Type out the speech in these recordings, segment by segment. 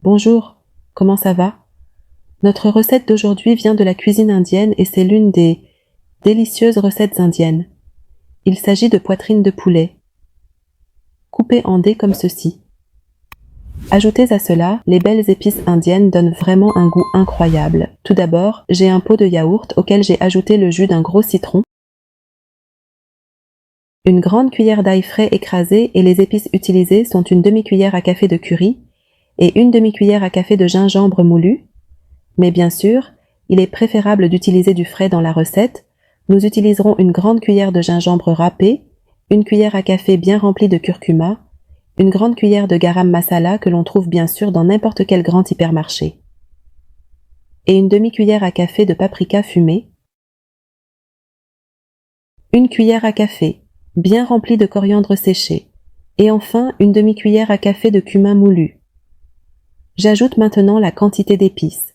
Bonjour, comment ça va? Notre recette d'aujourd'hui vient de la cuisine indienne et c'est l'une des délicieuses recettes indiennes. Il s'agit de poitrine de poulet, coupée en dés comme ceci. Ajoutez à cela, les belles épices indiennes donnent vraiment un goût incroyable. Tout d'abord, j'ai un pot de yaourt auquel j'ai ajouté le jus d'un gros citron, une grande cuillère d'ail frais écrasé et les épices utilisées sont une demi-cuillère à café de curry et une demi-cuillère à café de gingembre moulu. Mais bien sûr, il est préférable d'utiliser du frais dans la recette. Nous utiliserons une grande cuillère de gingembre râpé, une cuillère à café bien remplie de curcuma, une grande cuillère de garam masala que l'on trouve bien sûr dans n'importe quel grand hypermarché, et une demi-cuillère à café de paprika fumé, une cuillère à café bien remplie de coriandre séché, et enfin une demi-cuillère à café de cumin moulu. J'ajoute maintenant la quantité d'épices.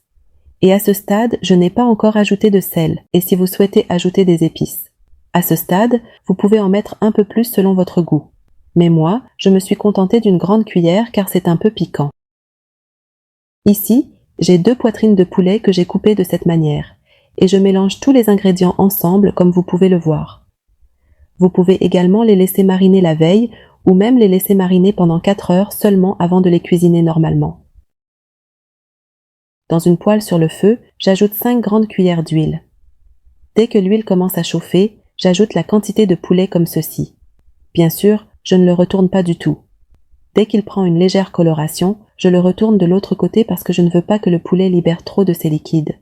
Et à ce stade, je n'ai pas encore ajouté de sel, et si vous souhaitez ajouter des épices. À ce stade, vous pouvez en mettre un peu plus selon votre goût. Mais moi, je me suis contentée d'une grande cuillère car c'est un peu piquant. Ici, j'ai 2 poitrines de poulet que j'ai coupées de cette manière, et je mélange tous les ingrédients ensemble comme vous pouvez le voir. Vous pouvez également les laisser mariner la veille, ou même les laisser mariner pendant 4 heures seulement avant de les cuisiner normalement. Dans une poêle sur le feu, j'ajoute 5 grandes cuillères d'huile. Dès que l'huile commence à chauffer, j'ajoute la quantité de poulet comme ceci. Bien sûr, je ne le retourne pas du tout. Dès qu'il prend une légère coloration, je le retourne de l'autre côté parce que je ne veux pas que le poulet libère trop de ses liquides.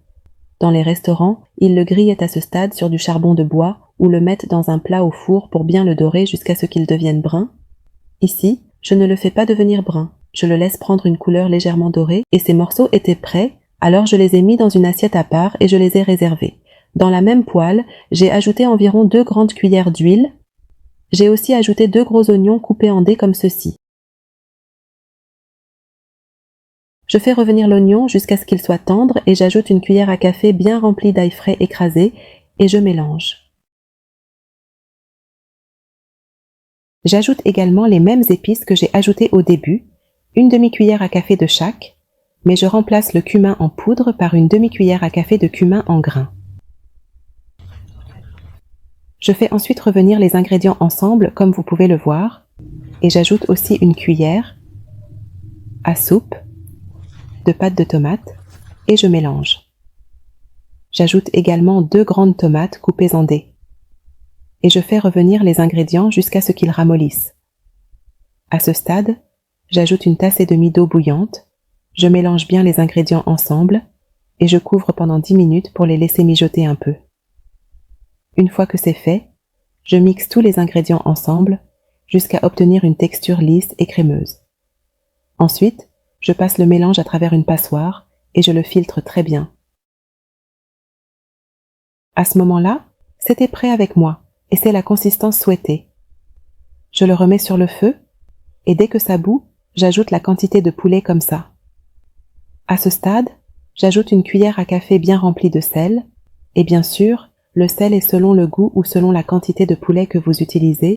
Dans les restaurants, ils le grillent à ce stade sur du charbon de bois ou le mettent dans un plat au four pour bien le dorer jusqu'à ce qu'il devienne brun. Ici, je ne le fais pas devenir brun. Je le laisse prendre une couleur légèrement dorée et ces morceaux étaient prêts, alors je les ai mis dans une assiette à part et je les ai réservés. Dans la même poêle, j'ai ajouté environ 2 grandes cuillères d'huile. J'ai aussi ajouté 2 gros oignons coupés en dés comme ceci. Je fais revenir l'oignon jusqu'à ce qu'il soit tendre et j'ajoute une cuillère à café bien remplie d'ail frais écrasé et je mélange. J'ajoute également les mêmes épices que j'ai ajoutées au début, une demi-cuillère à café de chaque, mais je remplace le cumin en poudre par une demi-cuillère à café de cumin en grains. Je fais ensuite revenir les ingrédients ensemble comme vous pouvez le voir et j'ajoute aussi une cuillère à soupe de pâte de tomate et je mélange. J'ajoute également 2 grandes tomates coupées en dés et je fais revenir les ingrédients jusqu'à ce qu'ils ramollissent. À ce stade, j'ajoute une tasse et demie d'eau bouillante, je mélange bien les ingrédients ensemble et je couvre pendant 10 minutes pour les laisser mijoter un peu. Une fois que c'est fait, je mixe tous les ingrédients ensemble jusqu'à obtenir une texture lisse et crémeuse. Ensuite, je passe le mélange à travers une passoire et je le filtre très bien. À ce moment-là, c'était prêt avec moi et c'est la consistance souhaitée. Je le remets sur le feu et dès que ça bout, j'ajoute la quantité de poulet comme ça. À ce stade, j'ajoute une cuillère à café bien remplie de sel et bien sûr, le sel est selon le goût ou selon la quantité de poulet que vous utilisez.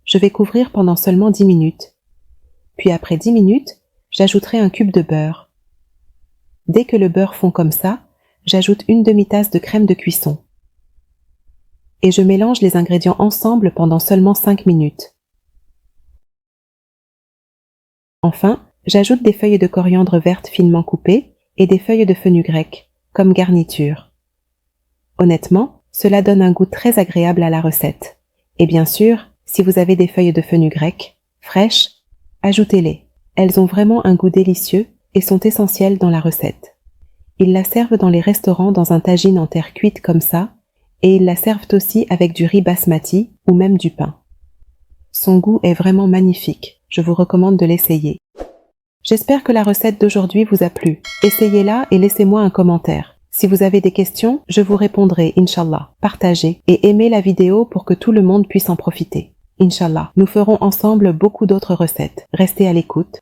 Je vais couvrir pendant seulement 10 minutes. Puis après 10 minutes, j'ajouterai un cube de beurre. Dès que le beurre fond comme ça, j'ajoute une demi-tasse de crème de cuisson. Et je mélange les ingrédients ensemble pendant seulement 5 minutes. Enfin, j'ajoute des feuilles de coriandre verte finement coupées et des feuilles de fenugrec, comme garniture. Honnêtement, cela donne un goût très agréable à la recette. Et bien sûr, si vous avez des feuilles de fenugrec fraîches, ajoutez-les. Elles ont vraiment un goût délicieux et sont essentielles dans la recette. Ils la servent dans les restaurants dans un tagine en terre cuite comme ça, et ils la servent aussi avec du riz basmati ou même du pain. Son goût est vraiment magnifique. Je vous recommande de l'essayer. J'espère que la recette d'aujourd'hui vous a plu. Essayez-la et laissez-moi un commentaire. Si vous avez des questions, je vous répondrai, Inch'Allah. Partagez et aimez la vidéo pour que tout le monde puisse en profiter. Inch'Allah, nous ferons ensemble beaucoup d'autres recettes. Restez à l'écoute.